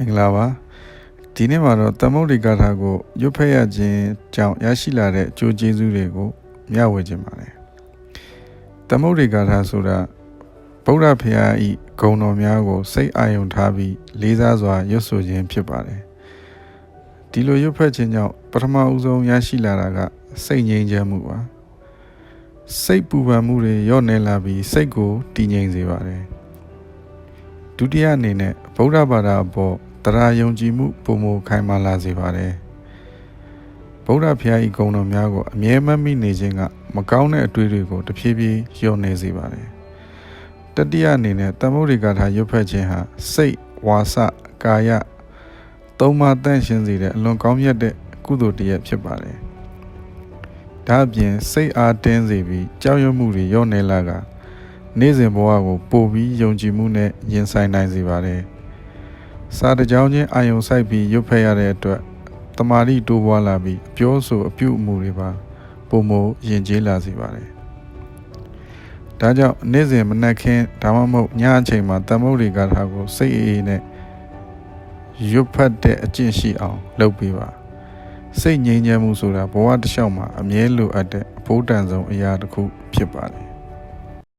မင်္ဂလာပါဒီနေ့မှာတော့သမုဒ္ဒိကာထာကိုရွတ်ဖတ်ရခြင်းကြောင့်ရရှိလာတဲ့အကျိုးကျေးဇူးတွေကိုမျှဝေခြင်းပါတယ်သမုဒ္ဒိကာထာဆိုတာဗုဒ္ဓဘုရား၏ဂုဏ်တော်များကိုစိတ်အာရုံထားပြီးလေးစားစွာရွတ်ဆိုခြင်းဖြစ်ပါတယ်ဒီလိုရွတ်ဖတ်ခြင်းကြောင့်ပထမဦးဆုံးရရှိလာတာကစိတ်ငြိမ်းချမ်းမှုပါစိတ်ပူပန်မှုတွေလျော့နည်းလာပြီးစိတ်ကိုတည်ငြိမ်စေပါတယ်ဒုတိယအနေနဲ့ဗုဒ္ဓဘာသာအပေါ်တရားယုံကြည်မှုပုံမခိုင်မာလာစေပါတယ်ဗုဒ္ဓဘုရား၏ဂုဏ်တော်များကိုအမြဲမမိနေခြင်းကမကောင်းတဲ့အတွေ့အကြုံကိုတဖြည်းဖြည်းလျော့နေစေပါတယ်တတိယအနေနဲ့သမုဒ္ဒိကာထာရွတ်ဖတ်ခြင်းဟာစိတ်ဝါစကာယသုံးပါးတန့်ရှင်းစေတဲ့အလွန်ကောင်းမြတ်တဲ့ကုသိုလ်တစ်ရပ်ဖြစ်ပါတယ်ဒါအပြင်စိတ်အားတင်းစေပြီးကြောက်ရွံ့မှုတွေလျော့နေလာကနေ့စဉ်ဘဝကိုပို့ပြီးယုံကြည်မှုနဲ့ရင်ဆိုင်နိုင်စေပါတယ်စာတကြောင်းချင်းအာယုံစိုက်ပြီးရွတ်ဖတ်ရတဲ့အတွက်တမာတိတိုးပွားလာပြီးအပြောဆိုအပြုအမူတွေပါပုံမယဉ်ကျေးလာစေပါတယ်ဒါကြောင့်နေ့စဉ်မနက်ခင်းဒါမှမဟုတ်ညအချိန်မှာသမုဒ္ဒိကာထာကိုစိတ်အေးနဲ့ရွတ်ဖတ်တဲ့အကျင့်ရှိအောင်လုပ်ပေးပါစိတ်ငြိမ်းချမ်းမှုဆိုတာဘဝတစ်လျှောက်မှာအမြဲလိုအပ်တဲ့ဘုဒ္ဓံဆုံးအရာတစ်ခုဖြစ်ပါတယ်